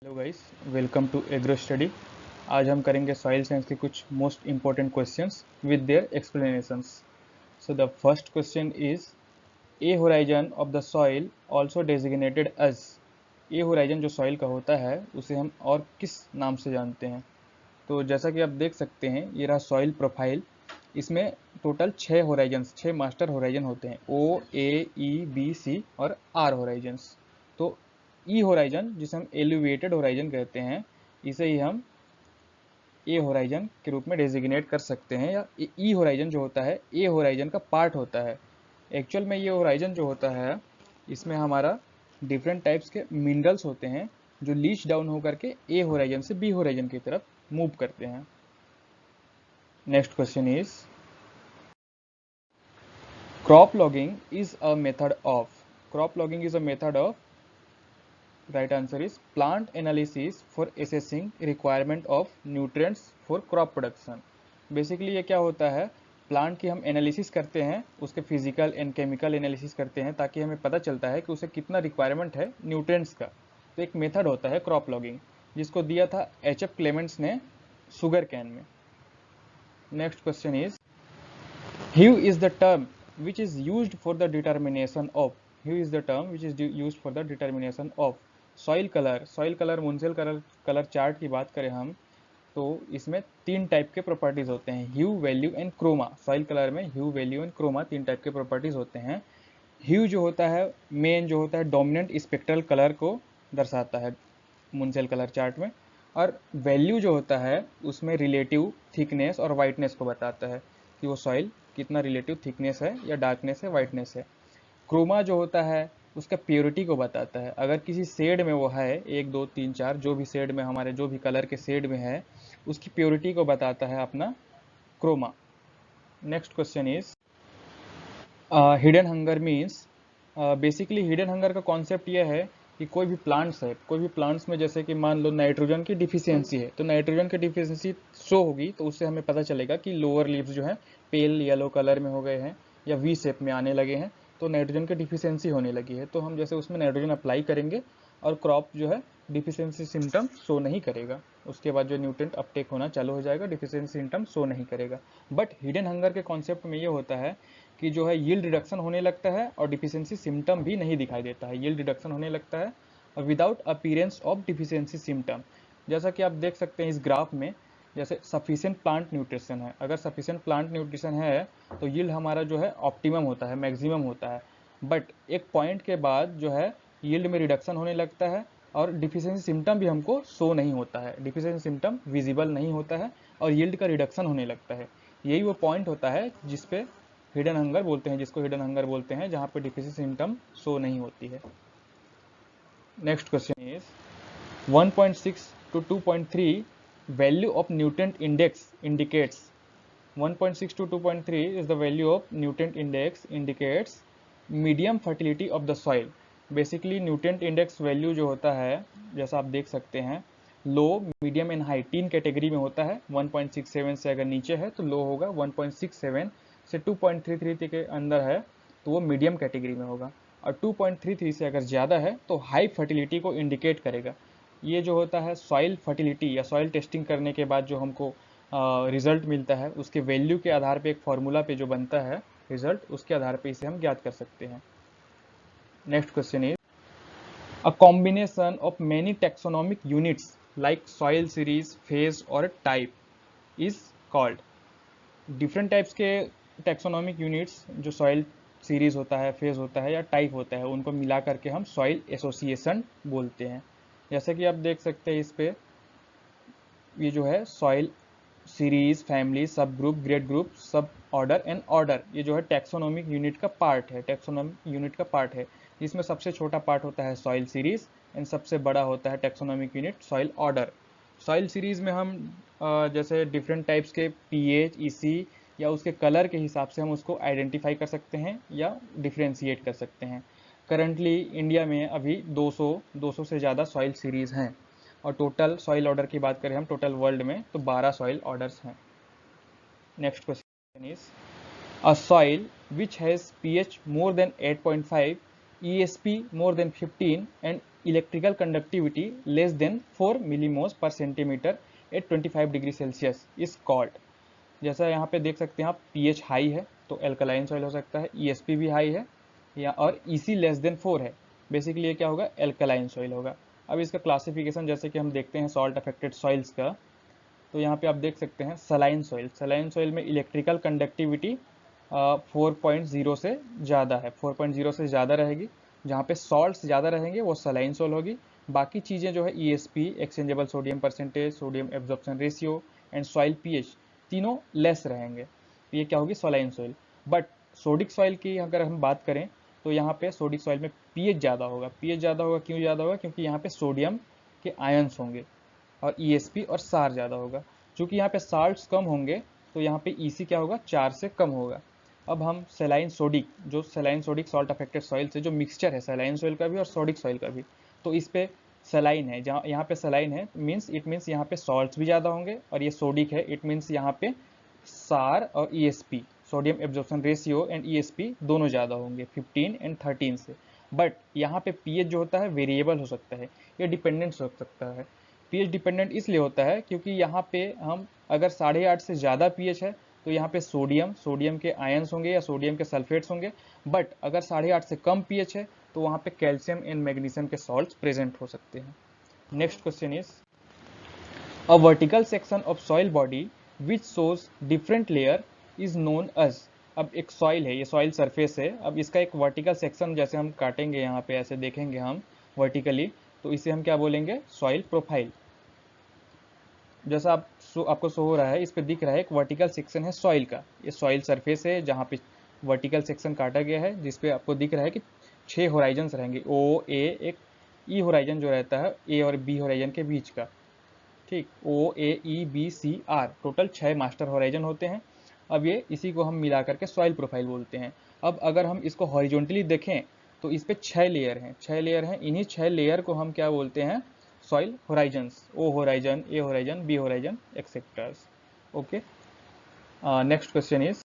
Hello guys, welcome to agro study. आज हम करेंगे सॉइल साइंस के कुछ most important questions with their explanations. So the first question is A horizon of the soil also designated as. A horizon जो soil का होता है उसे हम और किस नाम से जानते हैं? तो जैसा कि आप देख सकते हैं, ये रहा सॉइल प्रोफाइल। इसमें टोटल 6 होराइजन्स, 6 मास्टर होराइजन होते हैं, ओ ए ई बी सी और आर होराइजन्स। तो ई होराइजन, जिसे हम एलिवेटेड होराइजन कहते हैं, इसे ही हम ए होराइजन के रूप में डेजिग्नेट कर सकते हैं। या ई होराइजन जो होता है ए होराइजन का पार्ट होता है। एक्चुअल में ये होराइजन जो होता है, इसमें हमारा डिफरेंट टाइप्स के मिनरल्स होते हैं जो लीच डाउन होकर के ए होराइजन से बी होराइजन की तरफ मूव करते हैं। Next question is crop logging is a method of. Crop logging is a method of, right answer is plant analysis for assessing requirement of nutrients for crop production। Basically ये क्या होता है, plant की हम analysis करते हैं, उसके physical and chemical analysis करते हैं ताकि हमें पता चलता है कि उसे कितना रिक्वायरमेंट है न्यूट्रिएंट्स का। तो एक मेथड होता है क्रॉप लॉगिंग, जिसको दिया था एच.एफ. क्लेमेंट्स ने शुगर कैन में। Next question is hue is the term which is used for the determination of। hue is the term which is used for the determination of soil colour. Soil colour, Munsell colour chart की बात करें हम, तो इसमें 3 type के properties होते हैं, hue, value and chroma. Soil colour में hue, value and chroma 3 type के प्रॉपर्टीज होते हैं। ह्यू जो होता है, मेन जो होता है, डोमिनेंट स्पेक्ट्रल कलर को दर्शाता है मुंसियल कलर चार्ट में। और वैल्यू जो होता है, उसमें रिलेटिव थिकनेस और वाइटनेस को बताता है कि वो सॉइल कितना रिलेटिव थिकनेस है या डार्कनेस है, वाइटनेस है। क्रोमा जो होता है, उसका प्योरिटी को बताता है। अगर किसी शेड में वो है, 1 2 3 4 जो भी शेड में, हमारे जो भी कलर के शेड में है, उसकी प्योरिटी को बताता है अपना chroma. Next question is hidden hunger means. Basically hidden hunger का कॉन्सेप्ट यह है कि कोई भी प्लांट्स है, कोई भी प्लांट्स में जैसे कि मान लो नाइट्रोजन की डिफिशियंसी है, तो नाइट्रोजन की डिफिशियंसी शो होगी, तो उससे हमें पता चलेगा कि लोअर लीव्स जो है पेल येलो कलर में हो गए हैं या वी शेप में आने लगे हैं, तो नाइट्रोजन की डिफिशियंसी होने लगी है। तो हम जैसे उसमें नाइट्रोजन अप्लाई करेंगे और क्रॉप जो है डिफिशियंसी सिम्टम शो नहीं करेगा, उसके बाद जो न्यूट्रिएंट अपटेक होना चालू हो जाएगा, डिफिशियंसी सिम्टम शो नहीं करेगा। बट हिडन हंगर के कॉन्सेप्ट में ये होता है कि जो है यील्ड रिडक्शन होने लगता है और डिफिशियंसी सिम्टम भी नहीं दिखाई देता है। यील्ड रिडक्शन होने लगता है without appearance of deficiency symptom. जैसा कि आप देख सकते हैं इस ग्राफ में, जैसे सफिशिएंट प्लांट न्यूट्रिशन है, अगर सफिशिएंट प्लांट न्यूट्रिशन है तो यील्ड हमारा जो है ऑप्टिमम होता है, मैक्सिमम होता है। बट एक पॉइंट के बाद जो है यील्ड में रिडक्शन होने लगता है और डिफिशियंसी सिम्टम भी हमको शो नहीं होता है, डिफिशियंसी सिम्टम विजिबल नहीं होता है और यील्ड का रिडक्शन होने लगता है। यही वो पॉइंट होता है जिसपे हिडन हंगर बोलते हैं, जिसको हिडन हंगर बोलते हैं, जहाँ पे डिफिशियंसी सिम्टम शो नहीं होती है। Next question is 1.6 to 2.3 value of nutrient index indicates। 1.6 to 2.3 is the value of nutrient index indicates medium fertility of the soil। Basically nutrient index value जो होता है, जैसा आप देख सकते हैं, लो, मीडियम एंड हाई 3 कैटेगरी में होता है। 1.67 से अगर नीचे है तो लो होगा, 1.67 से 2.33 के अंदर है तो वो मीडियम कैटेगरी में होगा, और 2.33 से अगर ज़्यादा है तो हाई फर्टिलिटी को इंडिकेट करेगा। ये जो होता है सॉइल फर्टिलिटी या सॉइल टेस्टिंग करने के बाद जो हमको रिजल्ट मिलता है, उसके वैल्यू के आधार पे, एक फॉर्मूला पे जो बनता है रिजल्ट, उसके आधार पे इसे हम ज्ञात कर सकते हैं। Next question is a combination of many taxonomic units like soil series, phase और type is called. Different types के टेक्सोनॉमिक यूनिट्स, जो सॉइल सीरीज होता है, फेज होता है या टाइप होता है, उनको मिला करके हम सॉइल एसोसिएशन बोलते हैं। जैसे कि आप देख सकते हैं इस पे, ये जो है सॉइल सीरीज, फैमिली, सब ग्रुप, ग्रेड ग्रुप, सब ऑर्डर एंड ऑर्डर, ये जो है टैक्सोनॉमिक यूनिट का पार्ट है, टैक्सोनॉमिक यूनिट का पार्ट है। जिसमें सबसे छोटा पार्ट होता है सॉइल सीरीज एंड सबसे बड़ा होता है taxonomic unit soil order. Soil series में हम जैसे डिफरेंट टाइप्स के पीएच, ईसी या उसके कलर के हिसाब से हम उसको आइडेंटिफाई कर सकते हैं या डिफ्रेंशिएट कर सकते हैं। करंटली इंडिया में अभी 200 से ज़्यादा सॉइल सीरीज हैं, और टोटल सॉइल ऑर्डर की बात करें हम टोटल वर्ल्ड में तो 12 सॉइल ऑर्डर्स हैं। Next question is a soil which has pH more than 8.5, ESP more than 15 and electrical conductivity less than 4 millimhos per centimetre at 25 degree Celsius is called. जैसा यहाँ पे देख सकते हैं आप, pH हाई है तो एल्कलाइन सॉइल हो सकता है, ESP भी हाई है या और EC लेस देन 4 है, बेसिकली ये क्या होगा, एल्कलाइन सॉइल होगा। अब इसका क्लासिफिकेशन जैसे कि हम देखते हैं सॉल्ट अफेक्टेड सॉइल्स का, तो यहाँ पे आप देख सकते हैं सलाइन सॉइल। सलाइन सॉइल में इलेक्ट्रिकल कंडक्टिविटी 4.0 से ज़्यादा है, 4.0 से ज़्यादा रहेगी। जहाँ पे सॉल्ट्स ज़्यादा रहेंगे वो सलाइन सॉइल होगी। बाकी चीज़ें जो है ESP, exchangeable sodium percentage, sodium absorption ratio and soil pH तीनों लेस रहेंगे, तो ये क्या होगी, saline soil. But sodic soil की अगर हम बात करें तो यहाँ पे सोडिक सॉइल में pH ज़्यादा होगा। pH ज़्यादा होगा, क्यों ज़्यादा होगा, क्योंकि यहाँ पे सोडियम के आयंस होंगे और ESP और सार ज़्यादा होगा। चूँकि यहाँ पे साल्ट्स कम होंगे तो यहाँ पे EC क्या होगा, 4 से कम होगा। अब हम सेलाइन सोडिक, जो सेलाइन सोडिक सॉल्ट अफेक्टेड सॉइल से जो मिक्सचर है सेलाइन सॉइल का भी और सोडिक सॉइल का भी, तो इस पे सेलाइन है, जहाँ यहाँ पे सेलाइन है मीन्स इट मीन्स यहाँ पे सॉल्ट्स भी ज़्यादा होंगे, और ये सोडिक है इट मीन्स यहाँ पे सार और ESP, sodium absorption ratio and ESP दोनों ज़्यादा होंगे 15 एंड 13 से। बट यहाँ पे pH जो होता है वेरिएबल हो सकता है, ये डिपेंडेंट हो सकता है। pH डिपेंडेंट इसलिए होता है क्योंकि यहाँ पे हम अगर 8.5 से ज़्यादा pH है तो यहाँ पे सोडियम के आयंस होंगे या सोडियम के सल्फेट्स होंगे। बट अगर 8.5 से कम pH है तो वहाँ पे कैल्शियम एंड मैग्नीशियम के सॉल्ट्स प्रेजेंट हो सकते हैं। Next question is, a vertical section of soil body which shows different layer is known as. अब एक सॉइल है, ये सॉइल सरफेस है, अब इसका एक वर्टिकल सेक्शन जैसे हम काटेंगे यहाँ पे ऐसे देखेंगे हम वर्टिकली, तो इसे हम क्या बोलेंगे, सॉइल प्रोफाइल। जैसा आपको शो हो रहा है, इस पे दिख रहा है एक वर्टिकल सेक्शन है सॉइल का, ये सॉइल सरफेस है जहाँ पे वर्टिकल सेक्शन काटा गया है, जिसपे आपको दिख रहा है कि 6 होराइजन्स रहेंगे, O A, एक E होराइजन जो रहता है A और B होराइजन के बीच का, ठीक, OAEBCR टोटल 6 मास्टर होराइजन होते हैं। अब ये इसी को हम मिला करके सॉइल प्रोफाइल बोलते हैं। अब अगर हम इसको हॉरिजॉन्टली देखें तो इस पे 6 लेयर हैं, 6 लेयर हैं, इन्हीं 6 लेयर को हम क्या बोलते हैं, soil Horizons, O horizon, A horizon, B horizon etceteras. Okay, next question is,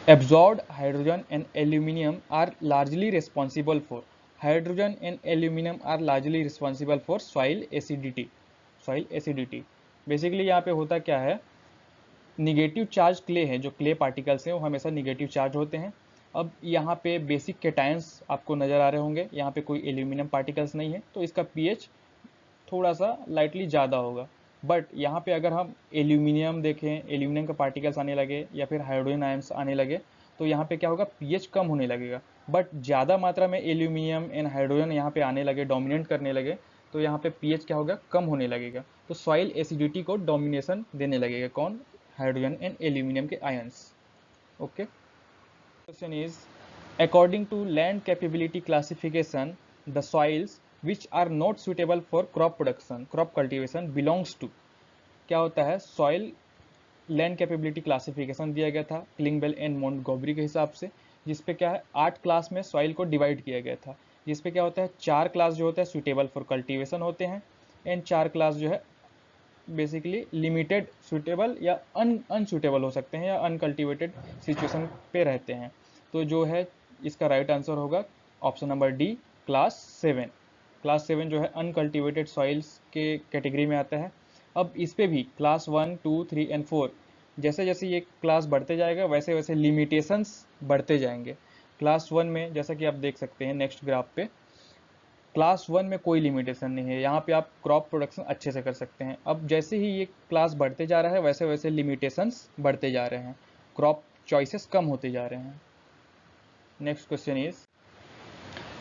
absorbed hydrogen and aluminum are largely responsible for, hydrogen and aluminum are largely responsible for soil acidity, soil acidity। Basically यहाँ पे होता क्या है, negative charge clay है, जो clay particles हैं वो हमेशा निगेटिव चार्ज होते हैं। अब यहाँ पे बेसिक केटायंस आपको नज़र आ रहे होंगे, यहाँ पे कोई एल्यूमिनियम पार्टिकल्स नहीं है तो इसका pH थोड़ा सा लाइटली ज़्यादा होगा। बट यहाँ पे अगर हम एल्यूमिनियम देखें, एल्यूमिनियम का पार्टिकल्स आने लगे या फिर हाइड्रोजन आयंस आने लगे तो यहाँ पे क्या होगा, pH कम होने लगेगा। बट ज़्यादा मात्रा में एल्यूमिनियम एंड हाइड्रोजन यहाँ पे आने लगे, डोमिनेट करने लगे, तो यहाँ पे pH क्या होगा, कम होने लगेगा। तो सॉइल एसिडिटी को डोमिनेशन देने लगेगा, कौन, हाइड्रोजन एंड एल्यूमिनियम के ions. Okay, question is, according to land capability classification the soils which are not suitable for crop production, crop cultivation belongs to, क्या होता है, सॉइल लैंड कैपेबिलिटी क्लासिफिकेशन दिया गया था क्लिंगबेल एंड मोंटगोमरी के हिसाब से, जिसपे क्या है 8 क्लास में सॉइल को डिवाइड किया गया था, जिसपे क्या होता है 4 क्लास जो होता है सुटेबल फॉर कल्टीवेशन होते हैं एंड 4 क्लास जो है बेसिकली लिमिटेड सुटेबल या अनसुटेबल हो सकते हैं या अनकल्टिवेटेड सिचुएशन पे रहते हैं। तो जो है इसका राइट आंसर होगा option number D, class 7। Class 7 जो है अनकल्टिवेटेड सॉइल्स के कैटेगरी में आता है। अब इस पे भी क्लास 1, 2, 3 एंड 4 जैसे जैसे ये क्लास बढ़ते जाएगा वैसे वैसे लिमिटेशंस बढ़ते जाएंगे। क्लास 1 में जैसा कि आप देख सकते हैं नेक्स्ट ग्राफ पे, क्लास 1 में कोई लिमिटेशन नहीं है, यहाँ पे आप क्रॉप प्रोडक्शन अच्छे से कर सकते हैं। अब जैसे ही ये क्लास बढ़ते जा रहा है वैसे वैसे लिमिटेशंस बढ़ते जा रहे हैं, क्रॉप चॉइसेस कम होते जा रहे हैं। Next question is,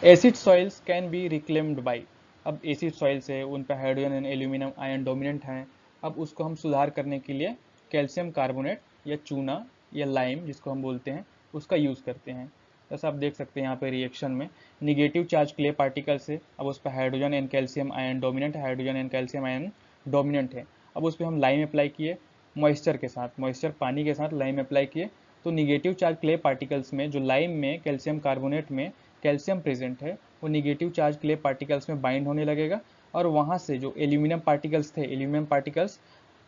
acid soils can be reclaimed by. अब एसिड सॉइल्स है उन पर hydrogen and aluminium ion dominant हैं, अब उसको हम सुधार करने के लिए कैल्शियम कार्बोनेट या चूना या लाइम जिसको हम बोलते हैं उसका यूज़ करते हैं। जैसा आप देख सकते हैं यहाँ पे रिएक्शन में निगेटिव चार्ज क्ले पार्टिकल से, अब उस पर hydrogen and calcium ion dominant है, hydrogen and calcium ion dominant है। अब उस पर हम लाइम अप्लाई किए मॉइस्चर के साथ, मॉइस्चर पानी के साथ लाइम अप्लाई किए, तो निगेटिव चार्ज क्ले पार्टिकल्स में जो लाइम में कैल्शियम कार्बोनेट में कैल्शियम प्रेजेंट है वो निगेटिव चार्ज क्ले पार्टिकल्स में बाइंड होने लगेगा, और वहाँ से जो एल्यूमिनियम पार्टिकल्स थे, एल्यूमिनियम पार्टिकल्स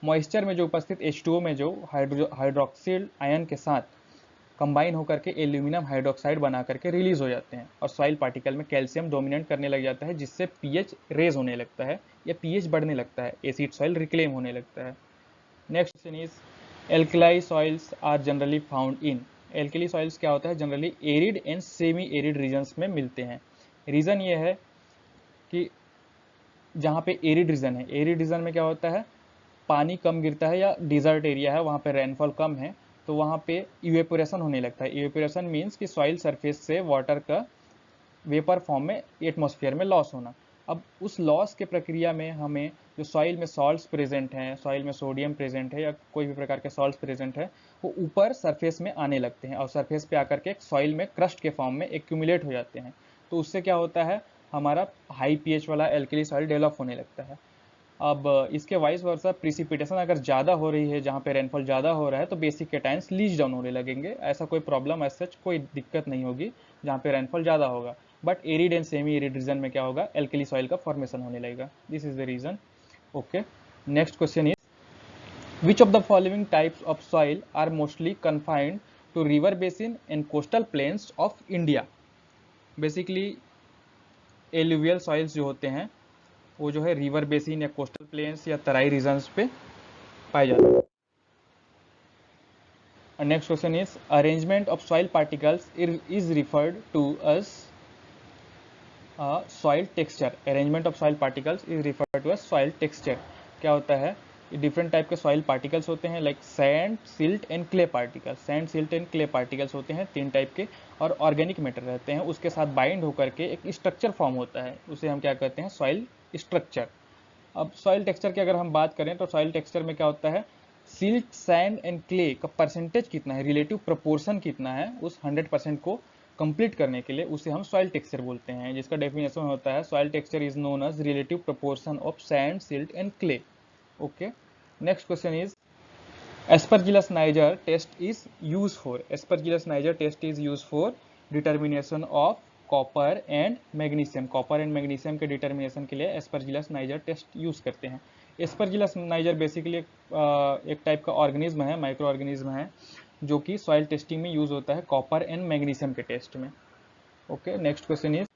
मॉइस्चर में जो उपस्थित H2O में जो हाइड्रोक्सिल आयन के साथ कंबाइन होकर के एल्यूमिनियम हाइड्रोक्साइड बना करके रिलीज हो जाते हैं और सॉइल पार्टिकल में कैल्शियम डोमिनेट करने लग जाता है, जिससे पीएच रेज होने लगता है या पीएच बढ़ने लगता है, एसिड सॉइल रिक्लेम होने लगता है। Next question is alkali soils are generally found in. Alkali soils क्या होता है, generally arid and semi arid regions में मिलते हैं। रीज़न ये है कि जहाँ पे एरिड रीजन है, एरिड रीजन में क्या होता है, पानी कम गिरता है या डिजर्ट एरिया है, वहाँ पे रेनफॉल कम है, तो वहाँ पे इवेपोरेशन होने लगता है। इवेपोरेशन मीन्स कि सॉइल सरफेस से वाटर का वेपर फॉर्म में एटमॉस्फेयर में लॉस होना। अब उस लॉस के प्रक्रिया में हमें जो सॉइल में सॉल्ट्स प्रेजेंट हैं, सॉइल में सोडियम प्रेजेंट है या कोई भी प्रकार के सॉल्ट्स प्रेजेंट है, वो ऊपर सरफेस में आने लगते हैं और सरफेस पे आकर के एक सॉइल में क्रस्ट के फॉर्म में एक्यूमुलेट हो जाते हैं। तो उससे क्या होता है, हमारा हाई पीएच वाला एल्कली सॉइल डेवलप होने लगता है। अब इसके वाइस वर्सा प्रिसिपिटेशन अगर ज़्यादा हो रही है, जहाँ पे रेनफॉल ज़्यादा हो रहा है, तो बेसिक कैटायंस लीच डाउन होने लगेंगे। ऐसा कोई प्रॉब्लम एज सच कोई दिक्कत नहीं होगी जहाँ पे रेनफॉल ज़्यादा होगा। But arid and semi arid region में क्या होगा, एल्कली सॉइल का फॉर्मेशन होने लगेगा। This is the reason. Okay, next question is which of the following types of soil are mostly confined to river basin and coastal plains of India. Basically alluvial soils जो होते हैं वो जो है river basin या coastal plains या Terai regions पे पाए जाते हैं। Next question is arrangement of soil particles is referred to as soil texture. Arrangement of soil particles is referred to as soil texture. क्या होता है, डिफरेंट टाइप के सॉइल पार्टिकल्स होते हैं, like sand, silt and clay particles. Sand, silt and clay particles होते हैं 3 type के, और ऑर्गेनिक मैटर रहते हैं, उसके साथ बाइंड होकर के एक स्ट्रक्चर फॉर्म होता है, उसे हम क्या कहते हैं, सॉइल स्ट्रक्चर। अब सॉइल टेक्सचर की अगर हम बात करें तो सॉइल टेक्सचर में क्या होता है, सिल्ट, सैंड एंड क्ले का परसेंटेज कितना है, रिलेटिव प्रोपोर्शन कितना है, उस 100% को कंप्लीट करने के लिए उसे हम सॉइल टेक्सचर बोलते हैं, जिसका डेफिनेशन होता है soil texture is known as relative proportion of sand, silt and clay. Okay, next question is Aspergillus niger test is used for. Aspergillus niger test is used for determination of copper and magnesium. Copper and magnesium के determination के लिए Aspergillus niger test use करते हैं। Aspergillus niger basically एक type का organism है, micro organism है, जो कि सॉइल टेस्टिंग में यूज होता है कॉपर एंड मैग्नीशियम के टेस्ट में। Okay, next question is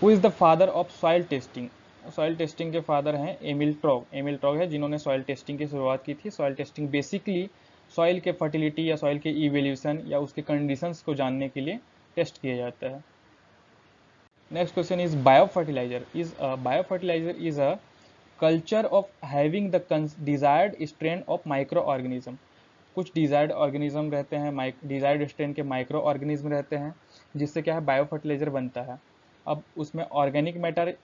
who is the father of soil testing. Soil testing के फादर हैं एमिल ट्रॉग। एमिल ट्रॉग है जिन्होंने सॉइल टेस्टिंग की शुरुआत की थी। सॉइल टेस्टिंग बेसिकली सॉइल के फर्टिलिटी या सॉइल के इवेल्यूशन या उसके कंडीशंस को जानने के लिए टेस्ट किया जाता है। Next question is biofertiliser is a culture of having the desired strain of micro organism. कुछ डिजायर्ड ऑर्गेनिज्म रहते हैं, डिजायर्ड स्ट्रेन के माइक्रो ऑर्गेनिज्म रहते हैं, जिससे क्या है बायोफर्टिलाइजर बनता है। अब उसमें ऑर्गेनिक मैटर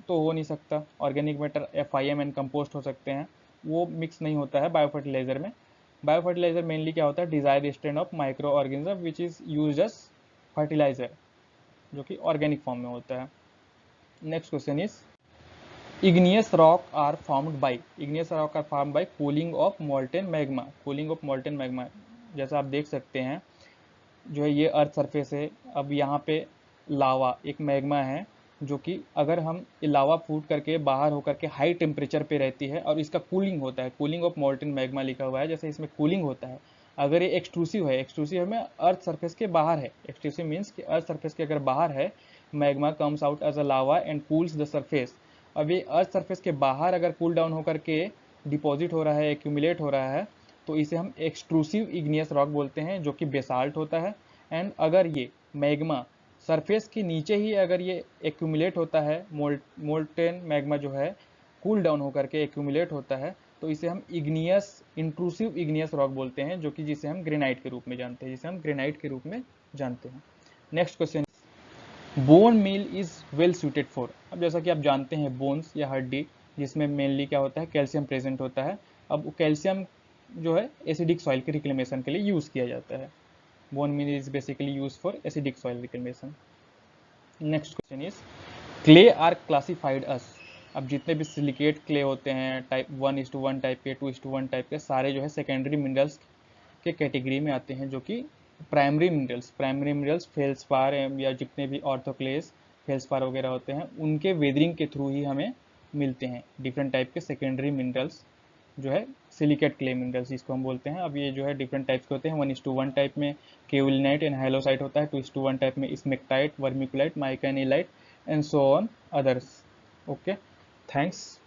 तो हो नहीं सकता, organic matter FIM and compost हो सकते हैं, वो मिक्स नहीं होता है बायोफर्टिलाइजर में। बायोफर्टिलाइजर मेनली क्या होता है, desired strain of micro organism which is used as fertiliser, जो कि ऑर्गेनिक फॉर्म में होता है। Next question is igneous rock are formed by cooling of molten magma. Cooling of molten magma, जैसा आप देख सकते हैं जो है ये अर्थ सरफेस है। अब यहाँ पे लावा एक मैग्मा है, जो कि अगर हम लावा फूट करके बाहर होकर के हाई टेम्परेचर पे रहती है और इसका कूलिंग होता है, कूलिंग ऑफ मोल्टेन मैग्मा लिखा हुआ है, जैसे इसमें कूलिंग होता है। अगर ये एक्सट्रूसिव है, एक्सट्रूसिव में अर्थ सरफेस के बाहर है, एक्सट्रूसिव मीन्स कि अर्थ सरफेस के अगर बाहर है, magma comes out as a lava and cools the surface. अब ये अर्थ सरफेस के बाहर अगर कूल डाउन होकर के डिपॉजिट हो रहा है, एक्यूमुलेट हो रहा है, तो इसे हम एक्सट्रूसिव इग्नियस रॉक बोलते हैं, जो कि बेसाल्ट होता है। एंड अगर ये मैग्मा सरफेस के नीचे ही अगर ये एक्यूमुलेट होता है, मोल्टेन मैग्मा जो है कूल डाउन होकर के एक्यूमुलेट होता है, तो इसे हम इग्नियस इंट्रूसिव इग्नियस रॉक बोलते हैं, जो कि जिसे हम ग्रेनाइट के रूप में जानते हैं। Next question, bone meal is well suited for. अब जैसा कि आप जानते हैं बोन्स या हड्डी, जिसमें मेनली क्या होता है, कैल्शियम प्रेजेंट होता है। अब कैल्शियम जो है एसिडिक सॉइल के रिक्लेमेशन के लिए यूज किया जाता है। Bone meal is basically use for acidic soil reclamation. Next question is clay are classified as. अब जितने भी सिलिकेट क्ले होते हैं टाइप 1:1 टाइप के, 2:1 टाइप के, सारे जो है सेकेंडरी मिनरल्स के कैटेगरी में आते हैं, जो कि प्राइमरी मिनरल्स फेल्सपार या जितने भी ऑर्थोक्लेस फेल्सपार वगैरह होते हैं, उनके वेदरिंग के थ्रू ही हमें मिलते हैं। डिफरेंट टाइप के सेकेंडरी मिनरल्स जो है सिलिकेट क्ले मिनरल्स जिसको हम बोलते हैं। अब ये जो है डिफरेंट टाइप्स के होते हैं। 1:1 टाइप में केओलिनाइट एंड हाइलोसाइट होता है, 2:1 टाइप में स्मेक्टाइट, वर्मिकुलाइट, माइकानिलाइट and so on others. Okay, thanks